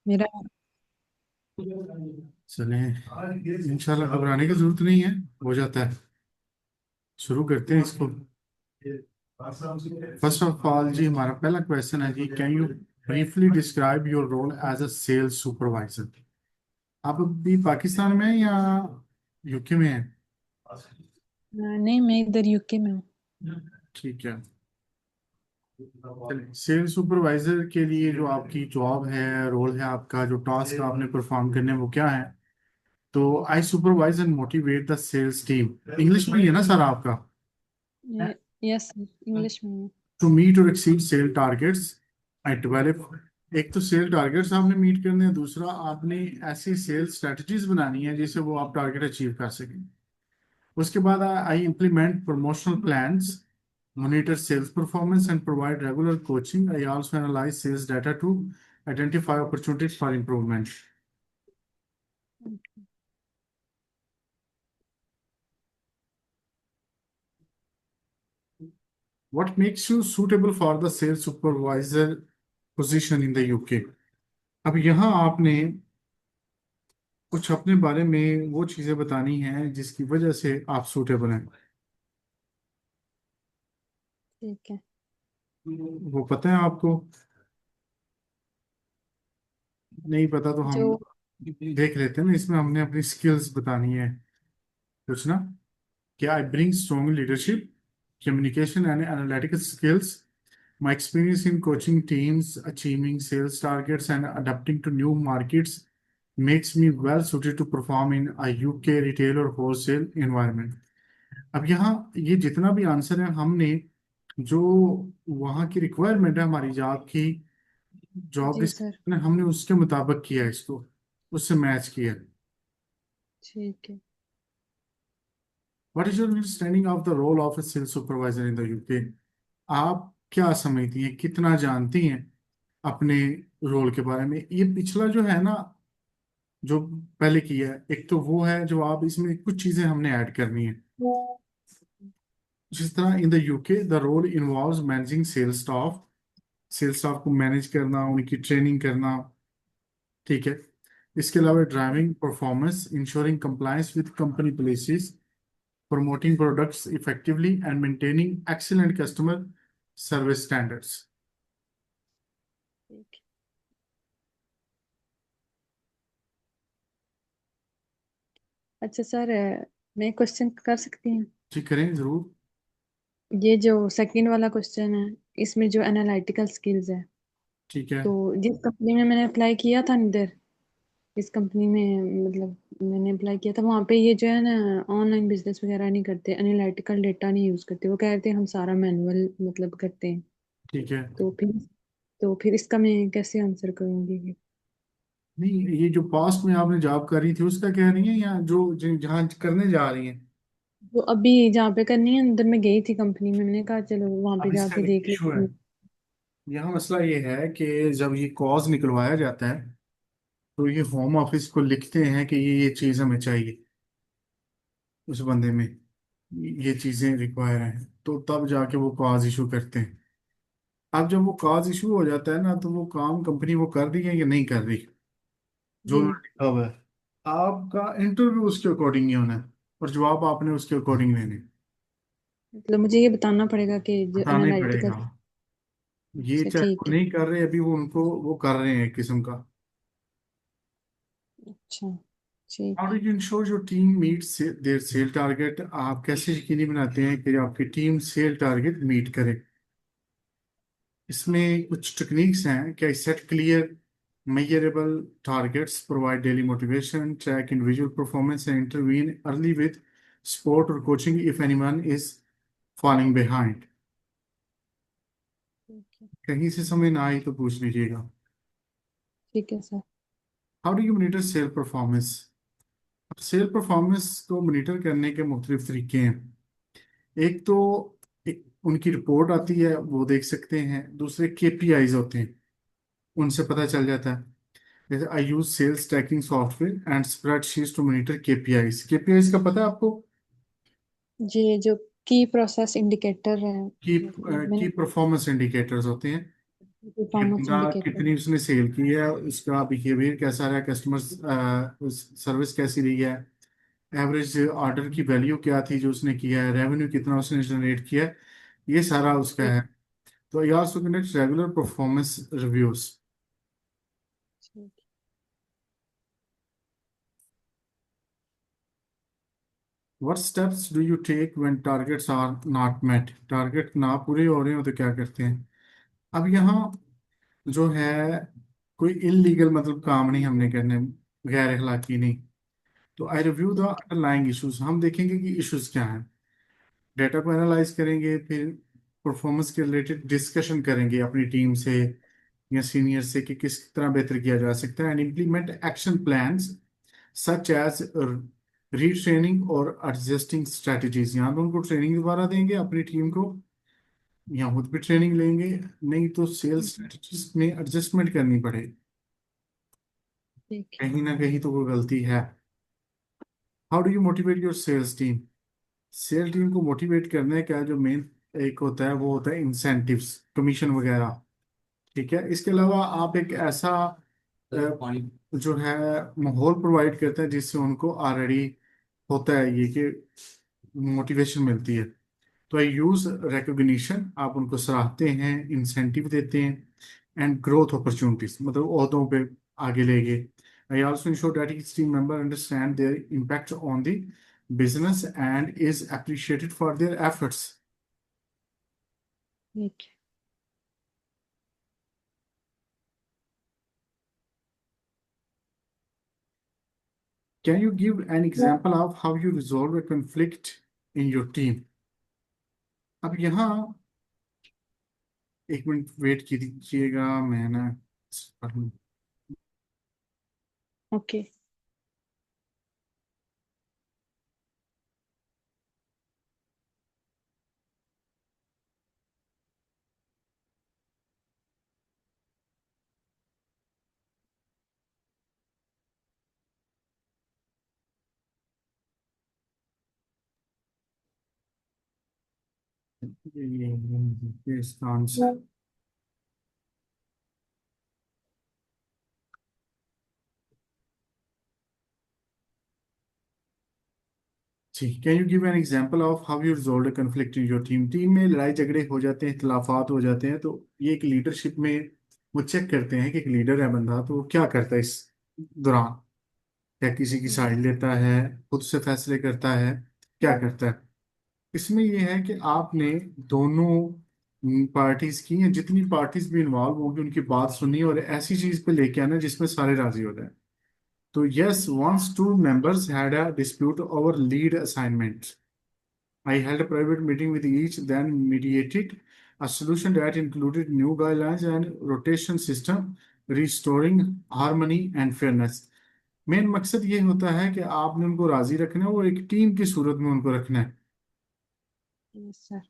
मेरा चलें। इंशाल्लाह घबराने की जरूरत नहीं है, हो जाता है। शुरू करते हैं इसको। फर्स्ट ऑफ ऑल जी, हमारा पहला क्वेश्चन है जी, can you briefly describe your role as a sales supervisor. आप अभी पाकिस्तान में हैं या यूके में हैं? नहीं, मैं इधर यूके में हूँ। ठीक है। सेल्स सुपरवाइजर के लिए जो आपकी जॉब है, रोल है आपका, जो टास्क आपने परफॉर्म करने हैं, वो क्या है? तो I supervise and motivate the sales team. English में ही है ना सर आपका? यस, इंग्लिश में हूँ। टू मीट और exceed sale targets I develop. एक तो सेल टारगेट्स आपने मीट करने हैं, दूसरा आपने ऐसी सेल स्ट्रेटजीज बनानी है जिससे वो आप टारगेट अचीव कर सकें। उसके बाद I implement promotional plans, monitor sales performance and provide regular coaching. I also analyze sales data to identify opportunities for improvement. What makes you suitable for the sales supervisor position in the UK? अब यहाँ आपने कुछ अपने बारे में वो चीजें बतानी हैं जिसकी वजह से आप सूटेबल हैं। ठीक है। वो पता है आपको? नहीं पता तो हम जो देख लेते हैं ना, इसमें हमने अपनी स्किल्स बतानी है कुछ ना। क्या? I bring strong leadership, communication and analytical skills. My experience in coaching teams, achieving sales targets, and adapting to new markets makes me well suited to perform in a UK retail or wholesale environment. अब यहाँ ये जितना भी answer है, हमने जो वहाँ की रिक्वायरमेंट है हमारी जॉब की, जॉब जी सर। डिस्क्रिप्शन है, हमने उसके मुताबिक किया है इसको, उससे मैच किया है। ठीक है। What is your understanding of the role of a sales supervisor in the UK? आप क्या समझती हैं, कितना जानती हैं अपने रोल के बारे में? ये पिछला जो है ना, जो पहले किया है, एक तो वो है जो आप इसमें कुछ चीजें हमने ऐड करनी है। जिस तरह in the UK the role involves managing sales staff, sales staff को मैनेज करना, उनकी ट्रेनिंग करना। ठीक है। इसके अलावा driving performance, ensuring compliance with company policies, promoting products effectively and maintaining excellent customer service standards. ठीक है। अच्छा सर, मैं क्वेश्चन कर सकती हूँ? जी करें जरूर। ये जो सेकंड वाला क्वेश्चन है, इसमें जो एनालिटिकल स्किल्स है, ठीक है। तो जिस कंपनी में मैंने अप्लाई किया था इधर, इस कंपनी में मतलब मैंने अप्लाई किया था, वहाँ पे ये जो है ना, ऑनलाइन बिजनेस वगैरह नहीं करते, एनालिटिकल डेटा नहीं यूज करते। वो कह रहे थे हम सारा मैनुअल मतलब करते हैं। ठीक है। तो फिर तो फिर इसका मैं कैसे आंसर करूंगी? नहीं, ये जो पास्ट में आपने जॉब करी थी उसका कह रही हैं, या जो जहाँ करने जा रही हैं? तो अभी जहाँ पे करनी है, अंदर मैं गई थी कंपनी में, मैंने कहा चलो वहां पे अब इसका जाके देख इशू है, लेती हूँ। यहाँ मसला ये है कि जब ये कॉज निकलवाया जाता है तो ये होम ऑफिस को लिखते हैं कि ये चीज़ हमें चाहिए उस बंदे में, ये चीज़ें रिक्वायर हैं, तो तब जाके वो कॉज इशू करते हैं। अब जब वो कॉज इशू हो जाता है ना, तो वो काम कंपनी वो कर रही है या नहीं कर रही, जो जी, उन्होंने लिखा हुआ है, आपका इंटरव्यू उसके अकॉर्डिंग ही होना है और जवाब आपने उसके अकॉर्डिंग देने। मतलब मुझे ये बताना पड़ेगा कि जो बताना ही एनालिटिकल। पड़ेगा। ये अच्छा, चाहे वो ठीक है। नहीं कर रहे अभी, वो उनको वो कर रहे हैं एक किस्म का। अच्छा, ठीक हाउ है। Do you ensure your team meets their sale target? आप कैसे यकीनी बनाते हैं कि आपकी टीम सेल टारगेट मीट करे? इसमें कुछ टेक्निक्स हैं। क्या? Set clear measurable targets, provide daily motivation, track individual performance, and intervene early with support or coaching if anyone is falling behind. ठीक है। कहीं से समझ ना आई तो पूछ लीजिएगा। ठीक है sir. How do you monitor sale performance? अब सेल परफॉर्मेंस को मोनिटर करने के मुख्तलिफ तरीके हैं। एक तो एक उनकी रिपोर्ट आती है, वो देख सकते हैं। दूसरे केपीआईज होते हैं, उनसे पता चल जाता है। जैसे I use sales tracking software and spreadsheets to monitor KPIs. KPIs का पता है आपको? जी, जो की प्रोसेस इंडिकेटर है, की मतलब मैंने। की परफॉर्मेंस इंडिकेटर्स होते हैं। कि परफॉर्मेंस बंदा इंडिकेटर। कितनी उसने सेल की है, उसका बिहेवियर कैसा रहा, कस्टमर सर्विस कैसी रही है, एवरेज ऑर्डर की वैल्यू क्या थी जो उसने किया है, रेवेन्यू कितना उसने जनरेट किया है, ये सारा उसका ठीक। है। तो ये also conduct regular performance reviews. ठीक। What steps do you take when targets are not met, target ना पूरे हो रहे हो तो क्या करते हैं। अब यहाँ जो है कोई इलीगल मतलब काम नहीं हमने करने, गैर अखलाकी नहीं। तो आई रिव्यू द ठीक। अंडरलाइंग इश्यूज, हम देखेंगे कि इश्यूज क्या हैं, डेटा को एनालाइज करेंगे, फिर परफॉर्मेंस के रिलेटेड डिस्कशन करेंगे अपनी टीम से या सीनियर से कि किस तरह बेहतर किया जा सकता है, and implement action plans such as retraining और एडजस्टिंग स्ट्रेटजीज। यहाँ पे उनको ट्रेनिंग दोबारा देंगे अपनी टीम को, या खुद भी ट्रेनिंग लेंगे, नहीं तो सेल्स स्ट्रेटजीज में एडजस्टमेंट करनी पड़े, ठीक। कहीं ना कहीं तो कोई गलती है। How do you motivate your sales team, sale team को मोटिवेट करने का जो मेन एक होता है वो होता है इंसेंटिव्स, कमीशन वगैरह। ठीक है, इसके अलावा आप एक ऐसा जो है माहौल प्रोवाइड करते हैं जिससे उनको ऑलरेडी होता है ये कि मोटिवेशन मिलती है। तो आई यूज रिकॉग्निशन, आप उनको सराहते हैं, इंसेंटिव देते हैं, एंड ग्रोथ अपॉर्चुनिटीज मतलब ओहदों पे आगे ले गए। I also ensure that each team member understand their impact on the business and is appreciated for their efforts. ठीक। Can you give an example of how you resolve a conflict in your team? अब यहाँ एक minute wait कीजिएगा, मैं ना पढ़ लूं। Okay. ये इसका आंसर। जी, can you give an example of how you resolve a conflict in your team, team में लड़ाई झगड़े हो जाते हैं, इख्तलाफात हो जाते हैं, तो ये एक लीडरशिप में वो चेक करते हैं कि एक लीडर है बंदा तो वो क्या करता है इस दौरान, क्या किसी की ठीक है। साइड लेता है, खुद से फैसले करता है, क्या करता है। इसमें यह है कि आपने दोनों पार्टीज की या जितनी पार्टीज भी इन्वॉल्व होंगी उनकी बात सुनी और ऐसी चीज पे लेके आना जिसमें सारे राजी हो जाए। तो yes, once two members had a dispute over lead assignment, I held a private meeting with each, then mediated a solution that included new guidelines and rotation system, restoring harmony and fairness. Main मकसद ये होता है कि आपने उनको राजी रखना है और एक टीम की सूरत में उनको रखना है। Yes sir.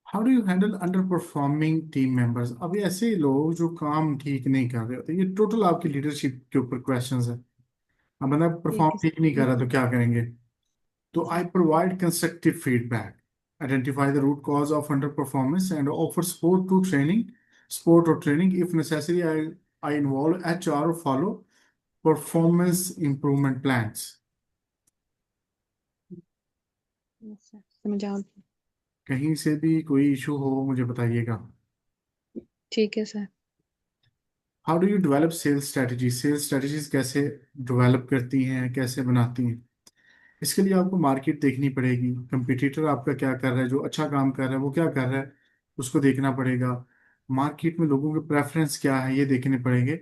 How do you handle under performing team members, अब ये ऐसे लोग जो काम ठीक नहीं कर रहे होते, ये टोटल आपकी लीडरशिप के ऊपर क्वेश्चंस है। अब बंदा ठीक परफॉर्म है ठीक नहीं कर सर। रहा तो क्या करेंगे। तो I provide constructive feedback, identify the root cause of underperformance, and offer support or training if necessary. I involve HR or follow performance improvement plans. Yes sir, समझ आ गया। कहीं से भी कोई इशू हो मुझे बताइएगा। ठीक है sir. How do you develop sales strategy, sales strategies कैसे डेवलप करती हैं, कैसे बनाती हैं। इसके लिए आपको मार्केट देखनी पड़ेगी, कंपटीटर आपका क्या कर रहा है, जो अच्छा काम कर रहा है वो क्या कर रहा है, उसको देखना पड़ेगा। मार्केट में लोगों के प्रेफरेंस क्या है ये देखने पड़ेंगे।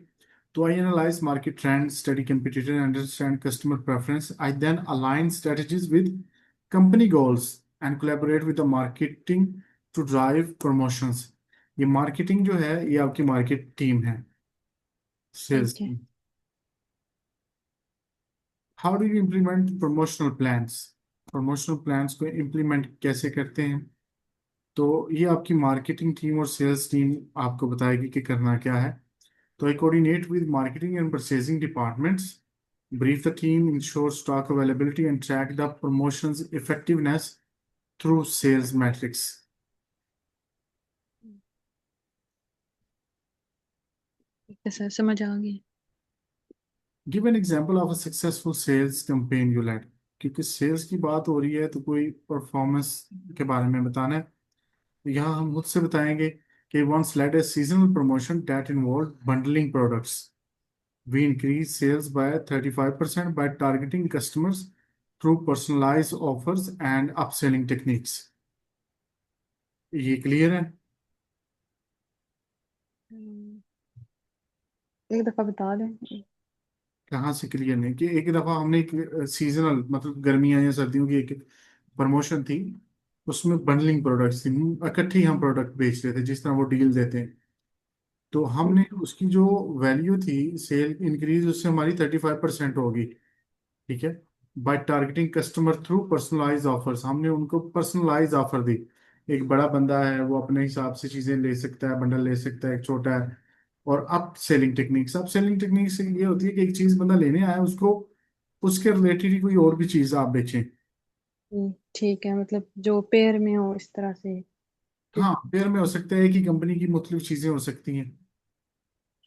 तो I analyse market trend, study competitor, understand customer preference. I then align strategies with company goals and collaborate with the marketing to drive promotions. ये मार्केटिंग जो है ये आपकी मार्केट टीम है, सेल्स ठीक है। Team. How do you implement promotional plans, promotional plans को implement कैसे करते हैं। तो ये आपकी मार्केटिंग टीम और सेल्स टीम आपको बताएगी कि करना क्या है। तो I coordinate with marketing and purchasing departments, Brief the team, ensure stock availability, and track the promotion's effectiveness through sales metrics. ठीक है सर, समझ आ गई। Give an example of a successful sales campaign you led. क्योंकि sales की बात हो रही है तो कोई परफॉर्मेंस के बारे में बताना है। तो यहाँ हम मुझसे बताएंगे कि once led a seasonal promotion that involved bundling products. We increased sales by 35% by targeting customers through personalized offers and upselling techniques. ये क्लियर है? एक दफा बता दें। कहाँ से क्लियर नहीं कि एक दफा हमने एक सीजनल मतलब गर्मियां या सर्दियों की एक प्रमोशन थी। उसमें बंडलिंग प्रोडक्ट्स थी, इकट्ठी हम प्रोडक्ट बेच रहे थे जिस तरह वो डील देते हैं। तो हमने ठीक है। उसकी जो वैल्यू थी सेल इंक्रीज उससे हमारी 35% होगी। ठीक है। By targeting customer through personalise offers, हमने उनको पर्सनलाइज ऑफर दी। एक बड़ा बंदा है वो अपने हिसाब से चीजें ले सकता है, बंडल ले सकता है, एक छोटा है। और up selling techniques, up selling techniques ये होती है कि एक चीज बंदा लेने आया उसको उसके रिलेटेड ही कोई और भी चीज आप बेचें। ठीक है, मतलब जो पेयर में हो इस तरह से। हाँ, ठीक। पेयर में हो सकता है कि कंपनी की मुख्तलिफ चीजें हो सकती हैं।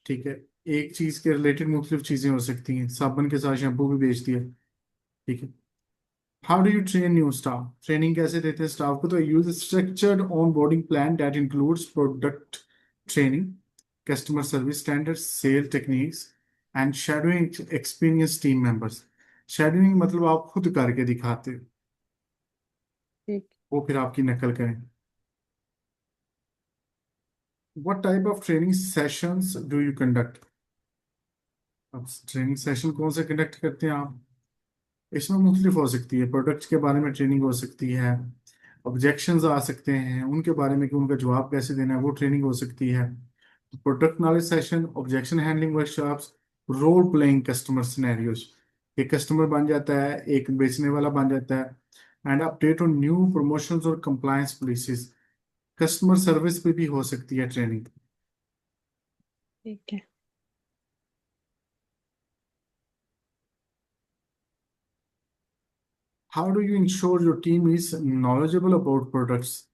ठीक है। एक चीज के रिलेटेड मुख्तलिफ चीजें हो सकती हैं, साबुन के साथ शैम्पू भी बेच दिया। ठीक है। How do you train new staff, training कैसे देते हैं स्टाफ को? तो use structured onboarding plan that includes product training, customer service standards, sale techniques and shadowing experience team members. Shadowing मतलब आप खुद करके दिखाते हो, ठीक। वो फिर आपकी नकल करें। What type of training sessions do you conduct? अब ट्रेनिंग सेशन कौन से कंडक्ट करते हैं आप? इसमें मुख्तलिफ हो सकती है, प्रोडक्ट्स के बारे में ट्रेनिंग हो सकती है, ऑब्जेक्शंस आ सकते हैं उनके बारे में कि उनका जवाब कैसे देना है वो ट्रेनिंग हो सकती है। Product knowledge session, objection handling workshops, role playing customer scenarios. एक कस्टमर बन जाता है, एक बेचने वाला बन जाता है। And update on new promotions और कंप्लायंस पॉलिसीज, कस्टमर सर्विस पे भी हो सकती है ट्रेनिंग। ठीक है। How do you ensure your team is knowledgeable about products?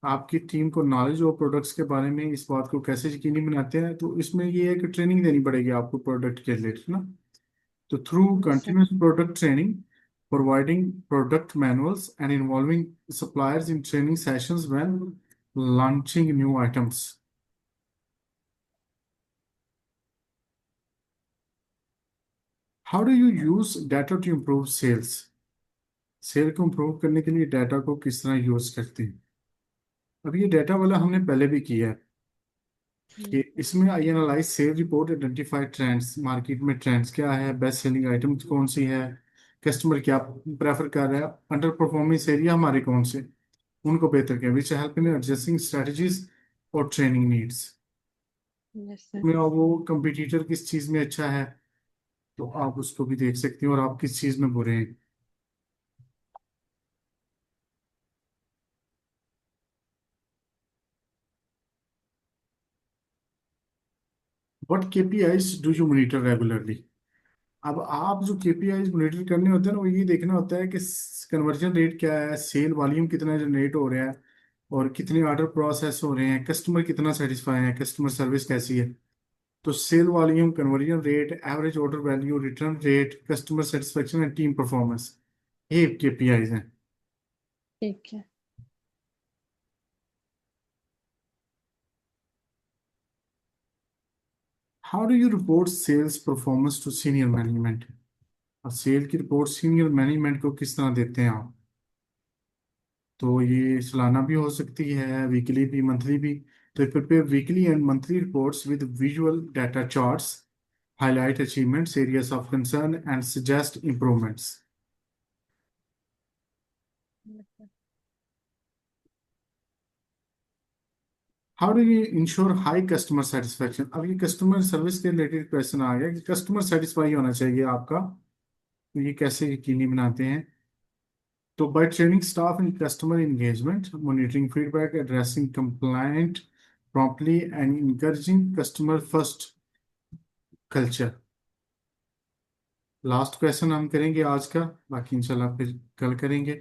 आपकी टीम को नॉलेज और प्रोडक्ट्स के बारे में इस बात को कैसे यकीनी बनाते हैं? तो इसमें ये है कि ट्रेनिंग देनी पड़ेगी आपको प्रोडक्ट के रिलेटेड ना। तो through yes sir. Continuous product training, providing product manuals and involving suppliers in training sessions when launching new items. How do you use data to improve sales? Sale को improve करने के लिए data को किस तरह use करते हैं? अब ये डाटा वाला हमने पहले भी किया है कि इसमें I analyse sale report, identify trends, market में ट्रेंड्स क्या है, बेस्ट सेलिंग आइटम कौन सी है, कस्टमर क्या प्रेफर कर रहा है, अंडर परफॉर्मेंस एरिया हमारे कौन से, उनको बेहतर किया, which help in adjusting strategies और ट्रेनिंग नीड्स। Yes sir. में वो कंपटीटर किस चीज में अच्छा है तो आप उसको भी देख सकते हैं, और आप किस चीज में बुरे हैं। What KPIs do you monitor regularly? अब आप जो केपीआईज मॉनिटर करने होते हैं ना वो ये देखना होता है कि कन्वर्जन रेट क्या है, सेल वॉल्यूम कितना जनरेट हो रहा है, और कितने ऑर्डर प्रोसेस हो रहे हैं, कस्टमर कितना सेटिस्फाई है, कस्टमर सर्विस कैसी है। तो sale volume, conversion rate, average order value, return rate, customer satisfaction and team performance, ये केपीआईज हैं। ठीक है। How do you report sales performance to senior management? और सेल की रिपोर्ट सीनियर मैनेजमेंट को किस तरह देते हैं आप? तो ये सालाना भी हो सकती है, वीकली भी, मंथली भी। तो prepare weekly and monthly reports with visual data charts, highlight achievements, areas of concern, and suggest improvements. How do you ensure high customer satisfaction? अब ये कस्टमर सर्विस के रिलेटेड क्वेश्चन आ गया कि कस्टमर सेटिस्फाई होना चाहिए आपका, तो ये कैसे यकीनी बनाते हैं? तो by training staff in customer engagement, monitoring feedback, addressing complaint promptly, and encouraging customer first culture. Last question हम करेंगे आज का, बाकी इंशाल्लाह फिर कल करेंगे।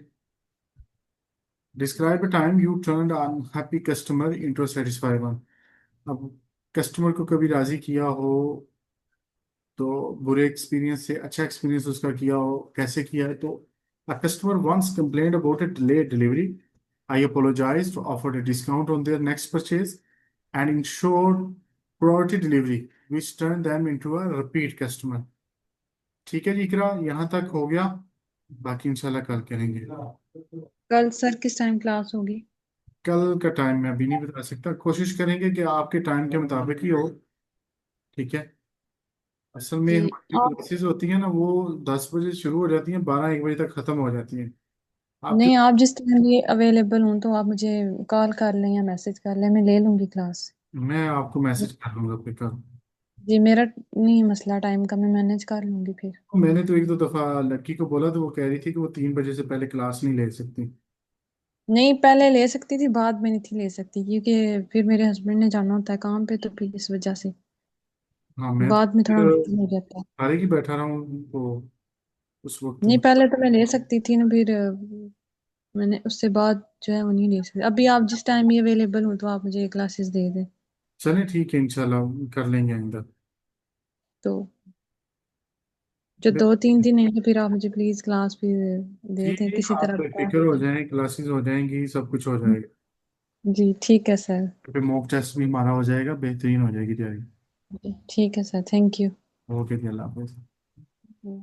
Describe a time you turned unhappy customer into satisfied one. अब कस्टमर को कभी राजी किया हो, तो बुरे एक्सपीरियंस से अच्छा एक्सपीरियंस उसका किया हो, कैसे किया है? तो a customer once complained about a delayed delivery. I apologized, offered a discount on their next purchase, and ensured priority delivery, which turned them into a repeat customer. ठीक है जी इकरा, यहाँ तक हो गया, बाकी इंशाल्लाह कल करेंगे। कल सर किस टाइम क्लास होगी? कल का टाइम मैं अभी नहीं बता सकता, कोशिश करेंगे कि आपके टाइम के मुताबिक ही हो। ठीक है। असल में जी। हमारी आप क्लासेस होती हैं ना, वो 10 बजे शुरू हो जाती हैं, 12-1 बजे तक खत्म हो जाती हैं। आपके, नहीं, आप जिस टाइम ये अवेलेबल हूँ तो आप मुझे कॉल कर लें या मैसेज कर लें, मैं ले लूंगी क्लास। मैं आपको मैसेज कर दूंगा फिर कल। जी, मेरा नहीं मसला टाइम का, मैं मैनेज कर लूंगी फिर। मैंने तो 1-2 दफा लड़की को बोला, तो वो कह रही थी कि वो 3 बजे से पहले क्लास नहीं ले सकती। नहीं, पहले ले सकती थी, बाद में नहीं थी ले सकती, क्योंकि फिर मेरे हस्बैंड ने जाना होता है काम पे, तो फिर इस वजह से हाँ मैं तो बाद में थोड़ा फिर मुश्किल हो जाता है। सारे की बैठा रहा हूँ तो उस वक्त। नहीं, पहले तो मैं ले सकती थी ना, फिर मैंने उससे बाद जो है वो नहीं ले सकती। अभी आप जिस टाइम ये अवेलेबल हो तो आप मुझे क्लासेस दे दें। चलें ठीक है, इंशाल्लाह कर लेंगे आइंदा। तो जो 2-3 दिन है तो फिर आप मुझे प्लीज क्लास भी दे दें, ठीक, किसी आप तरह बता बेफिक्र हो जाएं, क्लासेस हो जाएंगी, सब कुछ हो जाएगा। जी ठीक है सर। फिर मॉक टेस्ट भी हमारा हो जाएगा, बेहतरीन हो जाएगी तैयारी। जी, ठीक है सर, थैंक यू। ओके जी, अल्लाह हाफिज़।